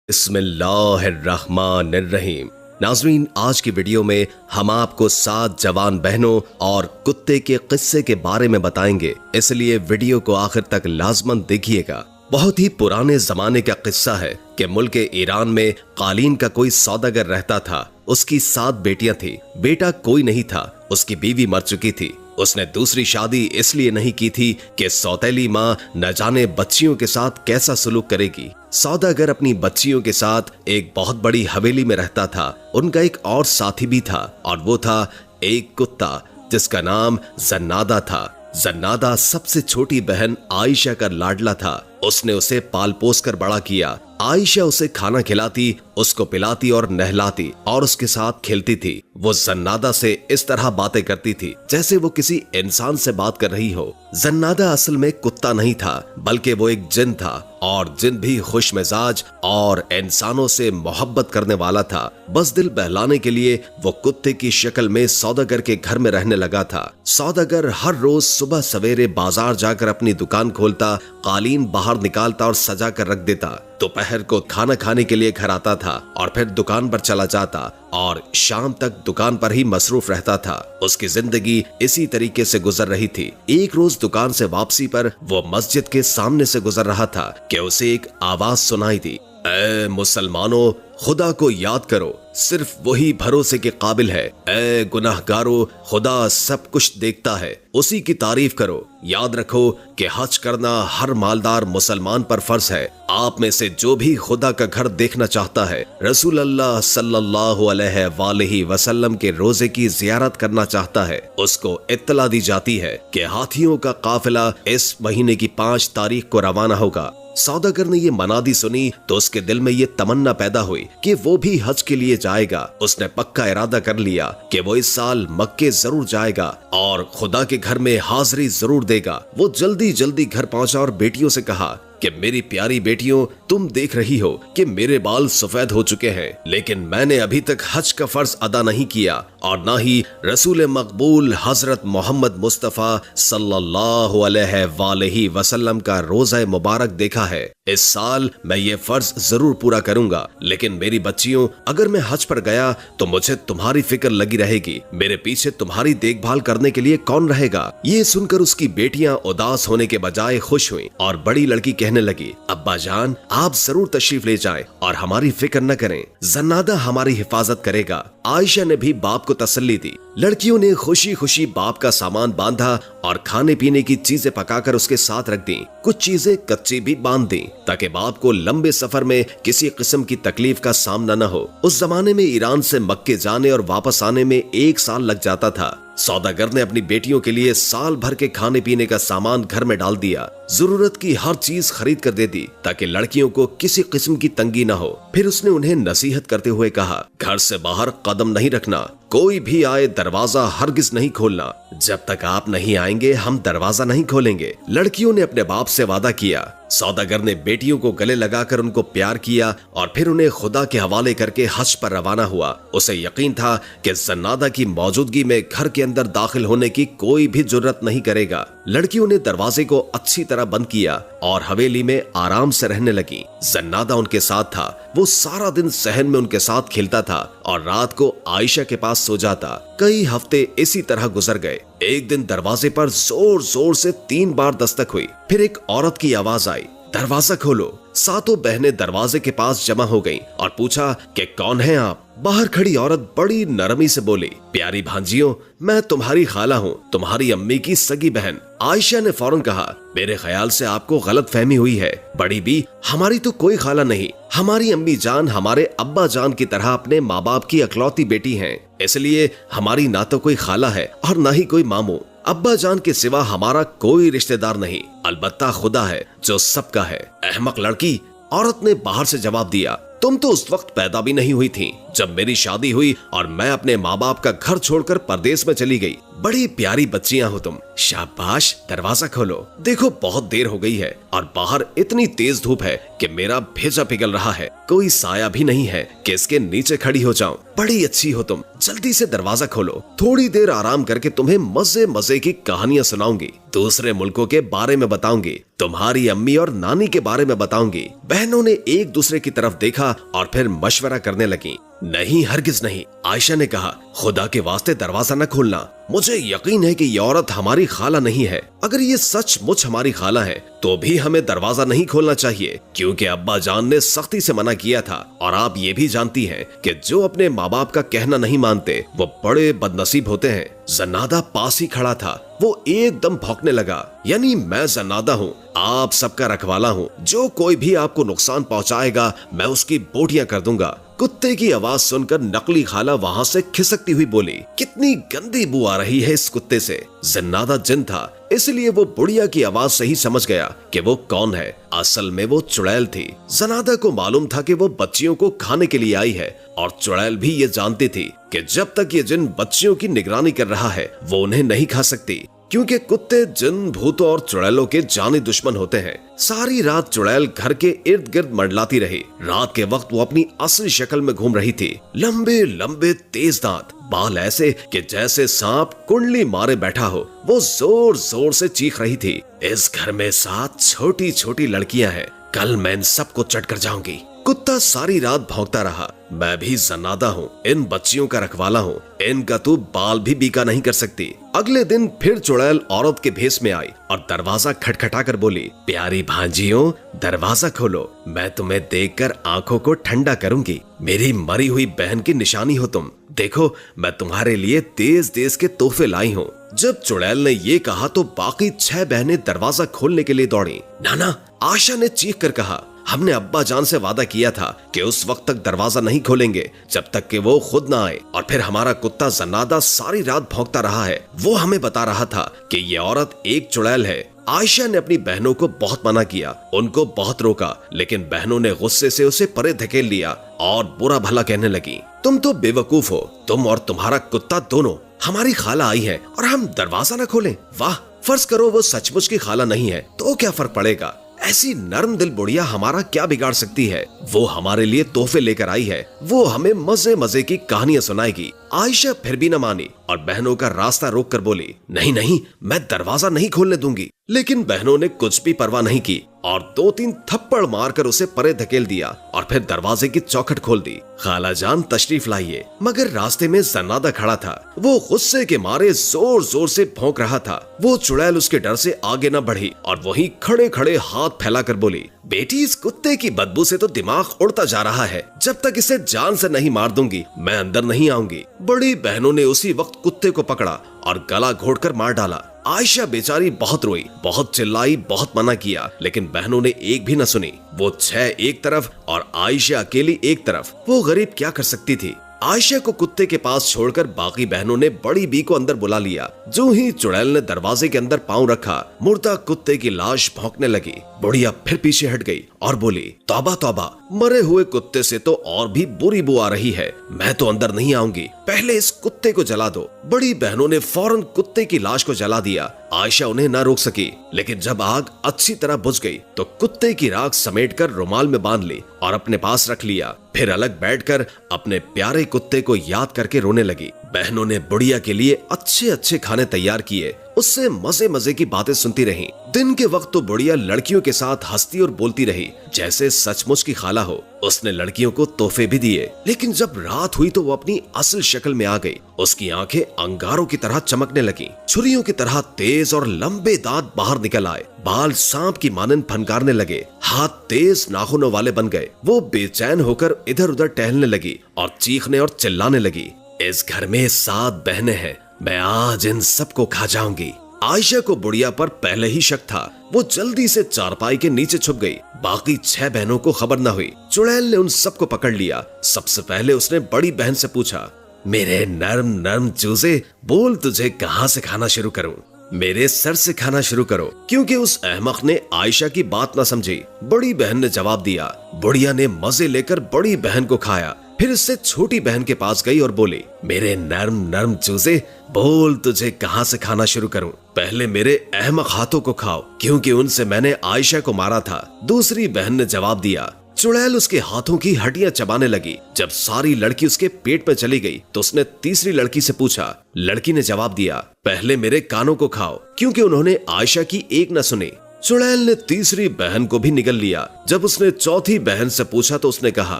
बिस्मिल्लाहिर्रहमानिर्रहीम। नाज़रीन, आज की वीडियो में हम आपको 7 जवान बहनों और कुत्ते के किस्से के बारे में बताएंगे, इसलिए वीडियो को आखिर तक लाजमन देखिएगा। बहुत ही पुराने जमाने का किस्सा है कि मुल्क ईरान में कालीन का कोई सौदागर रहता था। उसकी 7 बेटियां थी। बेटा कोई नहीं था, उसकी बीवी मर चुकी थी। उसने दूसरी शादी इसलिए नहीं की थी कि सौतेली माँ न जाने बच्चियों के साथ कैसा सलूक करेगी। सौदागर अपनी बच्चियों के साथ एक बहुत बड़ी हवेली में रहता था। उनका एक और साथी भी था और वो था एक कुत्ता जिसका नाम जन्नादा था। जन्नादा सबसे छोटी बहन आयशा का लाडला था। उसने उसे पाल पोस कर बड़ा किया। आयशा उसे खाना खिलाती, उसको पिलाती और नहलाती और उसके साथ खेलती थी। वो जन्नादा से इस तरह बातें करती थी जैसे वो किसी इंसान से बात कर रही हो। जन्नादा असल में कुत्ता नहीं था, बल्कि वो एक जिन था और जिन भी खुश मिजाज और इंसानों से मोहब्बत करने वाला था। बस दिल बहलाने के लिए वो कुत्ते की शक्ल में सौदागर के घर में रहने लगा था। सौदागर हर रोज सुबह सवेरे बाजार जाकर अपनी दुकान खोलता, कालीन बाहर निकालता और सजा कर रख देता। दोपहर को खाना खाने के लिए घर आता था और फिर दुकान पर चला जाता और शाम तक दुकान पर ही मसरूफ रहता था। उसकी जिंदगी इसी तरीके से गुजर रही थी। एक रोज दुकान से वापसी पर वो मस्जिद के सामने से गुजर रहा था कि उसे एक आवाज सुनाई दी। ऐ मुसलमानों, खुदा को याद करो, सिर्फ वही भरोसे के काबिल है। ऐ गुनाहगारों, खुदा सब कुछ देखता है, उसी की तारीफ करो। याद रखो कि हज करना हर मालदार मुसलमान पर फर्ज है। आप में से जो भी खुदा का घर देखना चाहता है, रसूल अल्लाह सल्लल्लाहु अलैहि वसल्लम के रोजे की जियारत करना चाहता है, उसको इत्तला दी जाती है कि हाथियों का काफिला इस महीने की 5 तारीख को रवाना होगा। सौदागर ने ये मनादी सुनी तो उसके दिल में ये तमन्ना पैदा हुई कि वो भी हज के लिए जाएगा। उसने पक्का इरादा कर लिया कि वो इस साल मक्के जरूर जाएगा और खुदा के घर में हाजिरी जरूर देगा। वो जल्दी जल्दी घर पहुंचा और बेटियों से कहा कि मेरी प्यारी बेटियों, तुम देख रही हो कि मेरे बाल सफेद हो चुके हैं, लेकिन मैंने अभी तक हज का फर्ज अदा नहीं किया और ना ही रसूल मकबूल हजरत मोहम्मद मुस्तफा सल्लल्लाहु अलैहि वसल्लम का रोजा मुबारक देखा है। इस साल मैं ये फर्ज जरूर पूरा करूंगा, लेकिन मेरी बच्चियों, अगर मैं हज पर गया तो मुझे तुम्हारी फिक्र लगी रहेगी। मेरे पीछे तुम्हारी देखभाल करने के लिए कौन रहेगा? ये सुनकर उसकी बेटियां उदास होने के बजाय खुश हुईं और बड़ी लड़की कहने लगी, अब्बा जान, आप जरूर तशरीफ ले जाएं और हमारी फिक्र न करें, जन्नादा हमारी हिफाजत करेगा। आयशा ने भी बाप को तसल्ली दी। लड़कियों ने खुशी खुशी बाप का सामान बांधा और खाने पीने की चीजें पकाकर उसके साथ रख दी। कुछ चीजें कच्ची भी बांध दी ताकि बाप को लंबे सफर में किसी किस्म की तकलीफ का सामना न हो। उस जमाने में ईरान से मक्के जाने और वापस आने में 1 साल लग जाता था। सौदागर ने अपनी बेटियों के लिए साल भर के खाने पीने का सामान घर में डाल दिया। जरूरत की हर चीज खरीद कर दे दी ताकि लड़कियों को किसी किस्म की तंगी न हो। फिर उसने उन्हें नसीहत करते हुए कहा, घर से बाहर कदम नहीं रखना, कोई भी आए दरवाजा हरगिज नहीं खोलना। जब तक आप नहीं आएंगे हम दरवाजा नहीं खोलेंगे। लड़कियों ने अपने बाप से वादा किया। सौदागर ने बेटियों को गले लगाकर उनको प्यार किया और फिर उन्हें खुदा के हवाले करके हज पर रवाना हुआ। उसे यकीन था कि जन्नादा की मौजूदगी में घर के अंदर दाखिल होने की कोई भी जुर्रत नहीं करेगा। लड़कियों ने दरवाजे को अच्छी तरह बंद किया और हवेली में आराम से रहने लगी। जन्नादा उनके साथ था। वो सारा दिन सहन में उनके साथ खेलता था और रात को आयशा के पास सो जाता। कई हफ्ते इसी तरह गुजर गए। एक दिन दरवाजे पर जोर जोर से 3 बार दस्तक हुई। फिर एक औरत की आवाज आई, दरवाजा खोलो। सातों बहनें दरवाजे के पास जमा हो गईं और पूछा कि कौन है आप? बाहर खड़ी औरत बड़ी नरमी से बोली, प्यारी भांजियों, मैं तुम्हारी खाला हूँ, तुम्हारी अम्मी की सगी बहन। आयशा ने फौरन कहा, मेरे ख्याल से आपको गलत फहमी हुई है बड़ी बी, हमारी तो कोई खाला नहीं। हमारी अम्मी जान हमारे अब्बा जान की तरह अपने माँ बाप की अकलौती बेटी हैं, इसलिए हमारी ना तो कोई खाला है और ना ही कोई मामू। अब्बा जान के सिवा हमारा कोई रिश्तेदार नहीं, अलबत्ता खुदा है जो सबका है। अहमक लड़की, औरत ने बाहर से जवाब दिया, तुम तो उस वक्त पैदा भी नहीं हुई थी जब मेरी शादी हुई और मैं अपने माँ बाप का घर छोड़कर परदेश में चली गई। बड़ी प्यारी बच्चियां हो तुम, शाबाश, दरवाजा खोलो। देखो बहुत देर हो गई है और बाहर इतनी तेज धूप है कि मेरा भेजा पिघल रहा है। कोई साया भी नहीं है कि इसके नीचे खड़ी हो जाऊं। बड़ी अच्छी हो तुम, जल्दी से दरवाजा खोलो। थोड़ी देर आराम करके तुम्हें मजे मजे की कहानियां सुनाऊंगी, दूसरे मुल्कों के बारे में बताऊंगी, तुम्हारी अम्मी और नानी के बारे में बताऊंगी। बहनों ने एक दूसरे की तरफ देखा और फिर मशवरा करने लगी। नहीं, हरगिज नहीं, आयशा ने कहा, खुदा के वास्ते दरवाजा न खोलना। मुझे यकीन है कि ये औरत हमारी खाला नहीं है। अगर ये सचमुच हमारी खाला है तो भी हमें दरवाजा नहीं खोलना चाहिए, क्योंकि अब्बा जान ने सख्ती से मना किया था। और आप ये भी जानती हैं कि जो अपने माँ बाप का कहना नहीं मानते वो बड़े बदनसीब होते हैं। जन्नादा पास ही खड़ा था, वो एकदम भौंकने लगा। यानी मैं जन्नादा हूँ, आप सबका रखवाला हूँ, जो कोई भी आपको नुकसान पहुँचाएगा मैं उसकी बोटियां कर दूंगा। कुत्ते की आवाज सुनकर नकली खाला वहाँ से खिसकती हुई बोली, कितनी गंदी बू आ रही है इस कुत्ते से। जन्नादा जिन था, इसलिए वो बुढ़िया की आवाज से ही समझ गया कि वो कौन है। असल में वो चुड़ैल थी। जन्नादा को मालूम था कि वो बच्चियों को खाने के लिए आई है, और चुड़ैल भी ये जानती थी कि जब तक ये जिन बच्चियों की निगरानी कर रहा है वो उन्हें नहीं खा सकती, क्योंकि कुत्ते जिन भूतों और चुड़ैलों के जानी दुश्मन होते हैं। सारी रात चुड़ैल घर के इर्द गिर्द मंडलाती रही। रात के वक्त वो अपनी असली शक्ल में घूम रही थी। लंबे लंबे तेज दांत, बाल ऐसे कि जैसे सांप कुंडली मारे बैठा हो। वो जोर जोर से चीख रही थी, इस घर में 7 छोटी छोटी लड़कियां हैं, कल मैं इन सबको चट कर जाऊंगी। कुत्ता सारी रात भौंकता रहा। मैं भी जन्नादा हूँ, इन बच्चियों का रखवाला हूँ, इनका तू बाल भी बीका नहीं कर सकती। अगले दिन फिर चुड़ैल औरत के भेष में आई और दरवाजा खटखटा कर बोली, प्यारी भांजियों, दरवाजा खोलो, मैं तुम्हें देखकर आंखों को ठंडा करूंगी। मेरी मरी हुई बहन की निशानी हो तुम। देखो, मैं तुम्हारे लिए देश देश के तोहफे लाई हूँ। जब चुड़ैल ने ये कहा तो बाकी 6 बहनें दरवाजा खोलने के लिए दौड़ी। नाना, आशा ने चीख कर कहा, हमने अब्बा जान से वादा किया था कि उस वक्त तक दरवाजा नहीं खोलेंगे जब तक कि वो खुद ना आए। और फिर हमारा कुत्ता जन्नादा सारी रात भौंकता रहा है। वो हमें बता रहा था कि ये औरत एक चुड़ैल है। आयशा ने अपनी बहनों को बहुत मना किया, उनको बहुत रोका, लेकिन बहनों ने गुस्से से उसे परे धकेल लिया और बुरा भला कहने लगी, तुम तो बेवकूफ हो, तुम और तुम्हारा कुत्ता दोनों। हमारी खाला आई है और हम दरवाजा न खोलें? वाह, फर्ज करो वो सचमुच की खाला नहीं है तो क्या फर्क पड़ेगा? ऐसी नरम दिल बुढ़िया हमारा क्या बिगाड़ सकती है? वो हमारे लिए तोहफे लेकर आई है, वो हमें मजे मजे की कहानियां सुनाएगी। आयशा फिर भी न मानी और बहनों का रास्ता रोक कर बोली, नहीं नहीं, मैं दरवाजा नहीं खोलने दूंगी। लेकिन बहनों ने कुछ भी परवाह नहीं की और 2-3 थप्पड़ मारकर उसे परे धकेल दिया और फिर दरवाजे की चौखट खोल दी। खालाजान तशरीफ लाइए। मगर रास्ते में जन्नादा खड़ा था। वो गुस्से के मारे जोर जोर से भौंक रहा था। वो चुड़ैल उसके डर से आगे न बढ़ी और वहीं खड़े खड़े हाथ फैलाकर बोली, बेटी, इस कुत्ते की बदबू से तो दिमाग उड़ता जा रहा है। जब तक इसे जान से नहीं मार दूंगी मैं अंदर नहीं आऊंगी। बड़ी बहनों ने उसी वक्त कुत्ते को पकड़ा और गला घोंटकर मार डाला। आयशा बेचारी बहुत रोई, बहुत चिल्लाई, बहुत मना किया, लेकिन बहनों ने एक भी न सुनी। वो 6 एक तरफ और आयशा अकेली एक तरफ। वो गरीब क्या कर सकती थी? आयशा को कुत्ते के पास छोड़कर बाकी बहनों ने बड़ी बी को अंदर बुला लिया। जो ही चुड़ैल ने दरवाजे के अंदर पांव रखा, मुर्दा कुत्ते की लाश भौंकने लगी। बुढ़िया फिर पीछे हट गई और बोली, तौबा तौबा, मरे हुए कुत्ते से तो और भी बुरी बू आ रही है। मैं तो अंदर नहीं आऊंगी, पहले इस कुत्ते को जला दो। बड़ी बहनों ने फौरन कुत्ते की लाश को जला दिया। आयशा उन्हें न रोक सकी, लेकिन जब आग अच्छी तरह बुझ गई तो कुत्ते की राख समेटकर रुमाल में बांध ली और अपने पास रख लिया। फिर अलग बैठकर अपने प्यारे कुत्ते को याद करके रोने लगी। बहनों ने बुढ़िया के लिए अच्छे अच्छे खाने तैयार किए, उससे मजे मजे की बातें सुनती रहीं। दिन के वक्त तो बुढ़िया लड़कियों के साथ हंसती और बोलती रही जैसे सचमुच की खाला हो। उसने लड़कियों को तोहफे भी दिए, लेकिन जब रात हुई तो वो अपनी असल शक्ल में आ गई। उसकी आंखें अंगारों की तरह चमकने लगी, छुरियों की तरह तेज और लंबे दांत बाहर निकल आए, बाल सांप की मानन फनकारने लगे, हाथ तेज नाखूनों वाले बन गए। वो बेचैन होकर इधर उधर टहलने लगी और चीखने और चिल्लाने लगी, इस घर में 7 बहनें हैं, मैं आज इन सबको खा जाऊंगी। आयशा को बुढ़िया पर पहले ही शक था। वो जल्दी से चारपाई के नीचे छुप गई। बाकी 6 बहनों को खबर न हुई। चुड़ैल ने उन सबको पकड़ लिया। सबसे पहले उसने बड़ी बहन से पूछा, मेरे नर्म नर्म चूजे, बोल तुझे कहाँ से खाना शुरू करूं? मेरे सर से खाना शुरू करो। क्योंकि उस अहमक ने आयशा की बात न समझी, बड़ी बहन ने जवाब दिया। बुढ़िया ने मजे लेकर बड़ी बहन को खाया। फिर उससे छोटी बहन के पास गई और बोली, मेरे नर्म नर्म चूजे, बोल तुझे कहाँ से खाना शुरू करूं? पहले मेरे अहमक हाथों को खाओ, क्योंकि उनसे मैंने आयशा को मारा था। दूसरी बहन ने जवाब दिया। चुड़ैल उसके हाथों की हड्डियां चबाने लगी। जब सारी लड़की उसके पेट में चली गई तो उसने तीसरी लड़की से पूछा। लड़की ने जवाब दिया, पहले मेरे कानों को खाओ, क्योंकि उन्होंने आयशा की एक न सुनी। चुड़ैल ने तीसरी बहन को भी निगल लिया। जब उसने चौथी बहन से पूछा तो उसने कहा,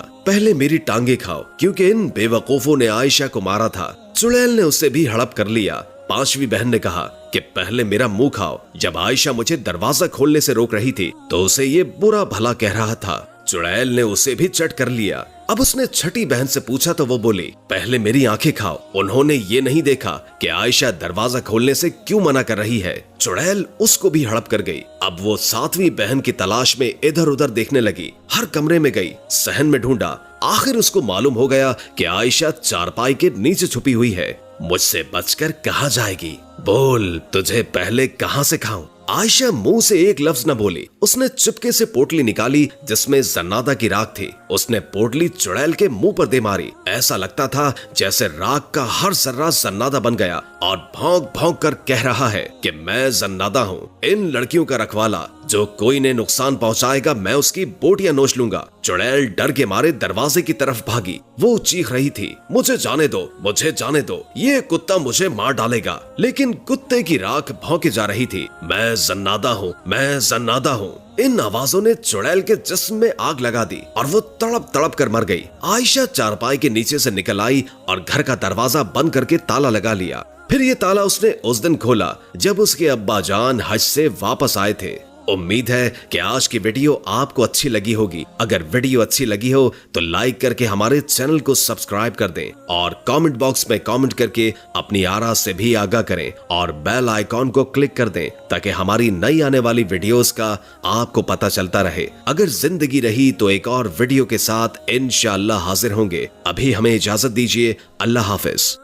पहले मेरी टांगे खाओ, क्योंकि इन बेवकूफों ने आयशा को मारा था। चुड़ैल ने उसे भी हड़प कर लिया। पांचवी बहन ने कहा कि पहले मेरा मुंह खाओ। जब आयशा मुझे दरवाजा खोलने से रोक रही थी तो उसे ये बुरा भला कह रहा था। चुड़ैल ने उसे भी चट कर लिया। अब उसने छठी बहन से पूछा तो वो बोली, पहले मेरी आंखें खाओ। उन्होंने ये नहीं देखा कि आयशा दरवाजा खोलने से क्यों मना कर रही है। चुड़ैल उसको भी हड़प कर गई। अब वो सातवीं बहन की तलाश में इधर उधर देखने लगी। हर कमरे में गई, सहन में ढूंढा। आखिर उसको मालूम हो गया कि आयशा चारपाई के नीचे छुपी हुई है। मुझसे बचकर कहाँ जाएगी? बोल तुझे पहले कहाँ से खाऊं? आयशा मुंह से एक लफ्ज न बोली। उसने चुपके से पोटली निकाली जिसमें जन्नादा की राख थी। उसने पोटली चुड़ैल के मुंह पर दे मारी। ऐसा लगता था जैसे राख का हर जर्रा जन्नादा बन गया और भौंक भौंक कर कह रहा है कि मैं जन्नादा हूँ, इन लड़कियों का रखवाला। जो कोई ने नुकसान पहुंचाएगा मैं उसकी बोटियां नोच लूंगा। चुड़ैल डर के मारे दरवाजे की तरफ भागी। वो चीख रही थी, मुझे जाने दो, मुझे जाने दो, ये कुत्ता मुझे मार डालेगा। लेकिन कुत्ते की राख भौंके जा रही थी। मैं जन्नादा हूँ, मैं जन्नादा हूँ। इन आवाजों ने चुड़ैल के जिस्म में आग लगा दी और वो तड़प तड़प कर मर गई। आयशा चारपाई के नीचे से निकल आई और घर का दरवाजा बंद करके ताला लगा लिया। फिर ये ताला उसने उस दिन खोला जब उसके अब्बा जान हज से वापस आए थे। उम्मीद है कि आज की वीडियो आपको अच्छी लगी होगी। अगर वीडियो अच्छी लगी हो तो लाइक करके हमारे चैनल को सब्सक्राइब कर दें और कमेंट बॉक्स में कमेंट करके अपनी आरा से भी आगाह करें और बेल आइकॉन को क्लिक कर दें ताकि हमारी नई आने वाली वीडियोस का आपको पता चलता रहे। अगर जिंदगी रही तो एक और वीडियो के साथ इंशाअल्लाह हाजिर होंगे। अभी हमें इजाजत दीजिए। अल्लाह हाफिज।